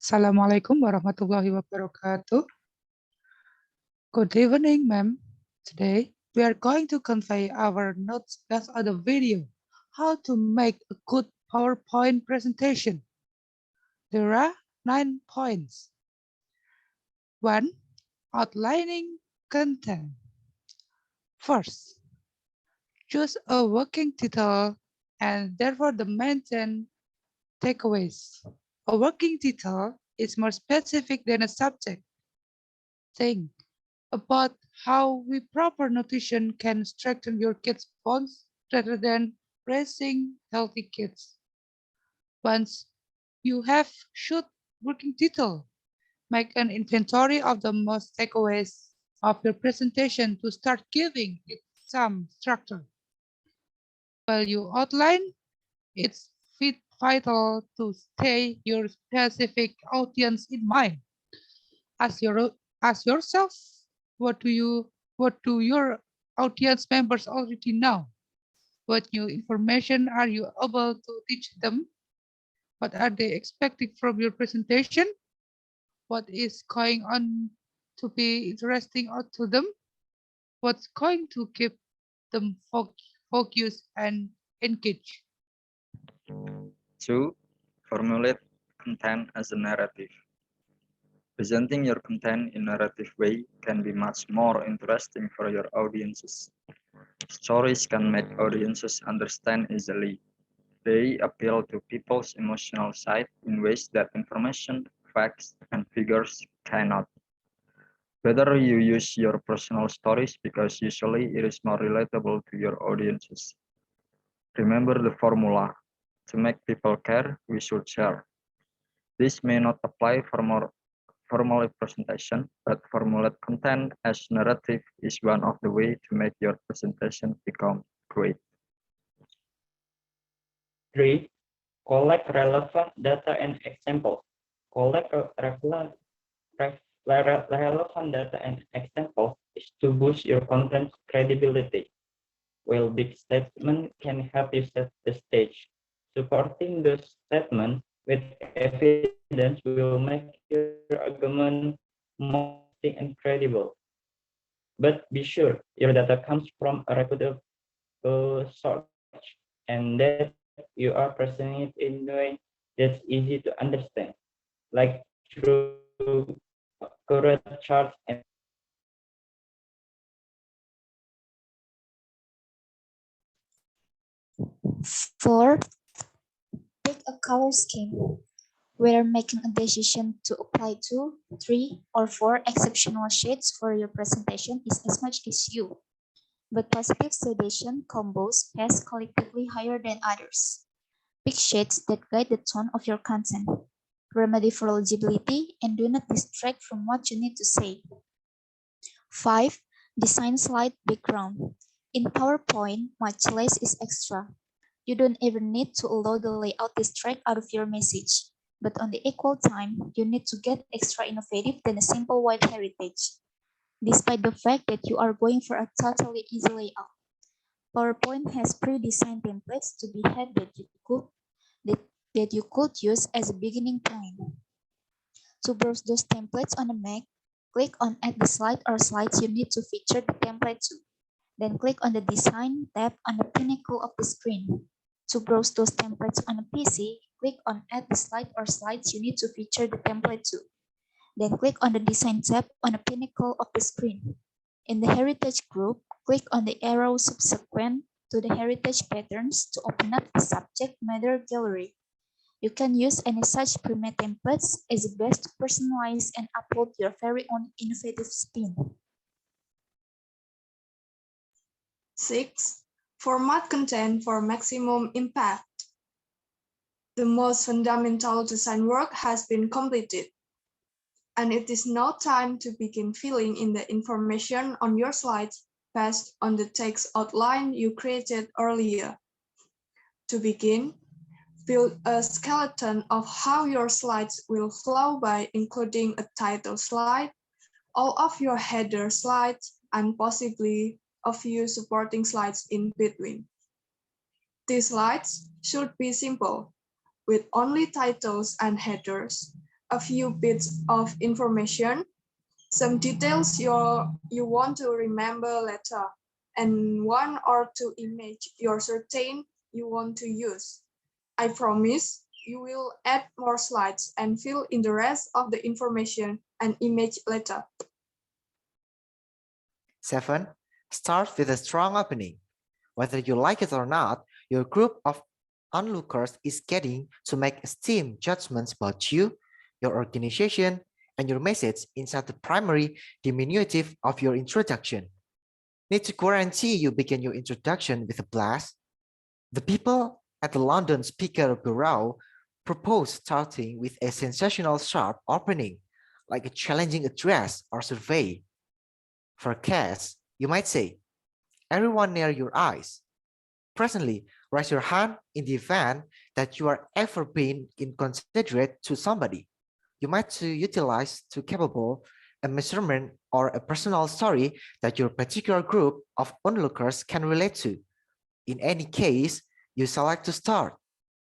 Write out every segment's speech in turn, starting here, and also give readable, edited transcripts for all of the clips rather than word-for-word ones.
Assalamualaikum warahmatullahi wabarakatuh. Good evening, ma'am. Today, we are going to convey our notes based on the video, how to make a good PowerPoint presentation. There are 9 points. 1. Outlining content. First, choose a working title and therefore the main 10 takeaways. A working title is more specific than a subject. Think about how proper nutrition can strengthen your kids' bones rather than raising healthy kids. Once you have shoot working title, make an inventory of the most takeaways of your presentation to start giving it some structure. While you outline, it's vital to stay your specific audience in mind. Ask yourself, what do your audience members already know? What new information are you able to teach them? What are they expecting from your presentation? What is going on to be interesting out to them? What's going to keep them focused and engaged? 2. Formulate content as a narrative. Presenting your content in a narrative way can be much more interesting for your audiences. Stories can make audiences understand easily. They appeal to people's emotional side in ways that information, facts, and figures cannot. Whether you use your personal stories because usually it is more relatable to your audiences. Remember the formula. To make people care, we should share. This may not apply for more formal presentation, but formulate content as narrative is one of the ways to make your presentation become great. 3. Collect relevant data and examples. Collect relevant data and examples is to boost your content's credibility. While big statements can help you set the stage, supporting those statements with evidence will make your argument more convincing and credible. But be sure your data comes from a reputable source and that you are presenting it in a way that's easy to understand, like through accurate charts and graphs. 4. Pick a color scheme. Whether making a decision to apply 2, 3, or 4 exceptional shades for your presentation is as much as you. But positive sedation combos pass collectively higher than others. Pick shades that guide the tone of your content. Remedy for legibility and do not distract from what you need to say. 5. Design slide background. In PowerPoint, much less is extra. You don't even need to allow the layout distract out of your message. But on the equal time, you need to get extra innovative than a simple white heritage. Despite the fact that you are going for a totally easy layout, PowerPoint has pre-designed templates to be had that you could use as a beginning point. To browse those templates on a Mac, click on Add the slide or slides you need to feature the template to. Then click on the Design tab on the pinnacle of the screen. To browse those templates on a PC, click on Add the slide or slides you need to feature the template to. Then click on the Design tab on the pinnacle of the screen. In the Heritage group, click on the arrow subsequent to the Heritage patterns to open up the subject matter gallery. You can use any such pre-made templates as a best to personalize and upload your very own innovative spin. 6. Format content for maximum impact. The most fundamental design work has been completed, and it is now time to begin filling in the information on your slides based on the text outline you created earlier. To begin, build a skeleton of how your slides will flow by including a title slide, all of your header slides, and possibly a few supporting slides in between. These slides should be simple, with only titles and headers, a few bits of information, some details you want to remember later, and one or two images you're certain you want to use. I promise you will add more slides and fill in the rest of the information and image later. 7. Start with a strong opening. Whether you like it or not, your group of onlookers is getting to make esteemed judgments about you, your organization, and your message inside the primary diminutive of your introduction. Need to guarantee you begin your introduction with a blast? The people at the London Speaker Bureau propose starting with a sensational sharp opening, like a challenging address or survey. For a case, you might say, everyone near your eyes. Presently, raise your hand in the event that you are ever being inconsiderate to somebody. You might utilize to capable a measurement or a personal story that your particular group of onlookers can relate to. In any case, you select to start.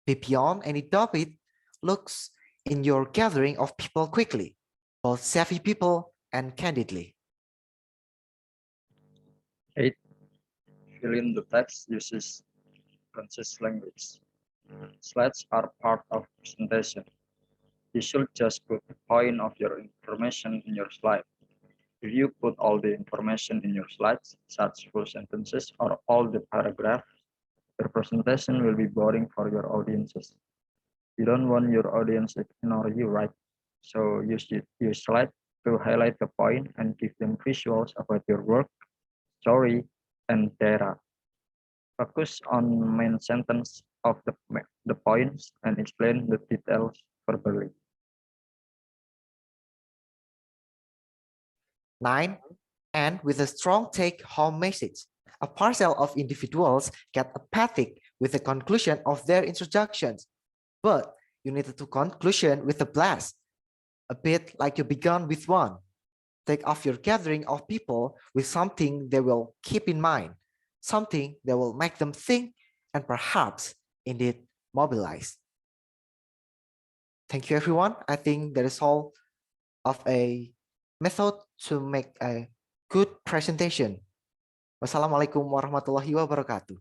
Be beyond any doubt it looks in your gathering of people quickly, both savvy people and candidly. 8. Fill in the text uses concise language. Slides are part of presentation. You should just put the point of your information in your slide. If you put all the information in your slides, such full sentences or all the paragraphs, your presentation will be boring for your audiences. You don't want your audience to ignore you, right? So use your slide to highlight the point and give them visuals about your work, story, and data. Focus on main sentence of the points and explain the details verbally. 9. End with a strong take-home message. A parcel of individuals get apathic with the conclusion of their introductions, but you need to conclusion with a blast, a bit like you began with one. Take off your gathering of people with something they will keep in mind, something that will make them think and perhaps indeed mobilize. Thank you, everyone. I think that is all of a method to make a good presentation. Wassalamualaikum warahmatullahi wabarakatuh.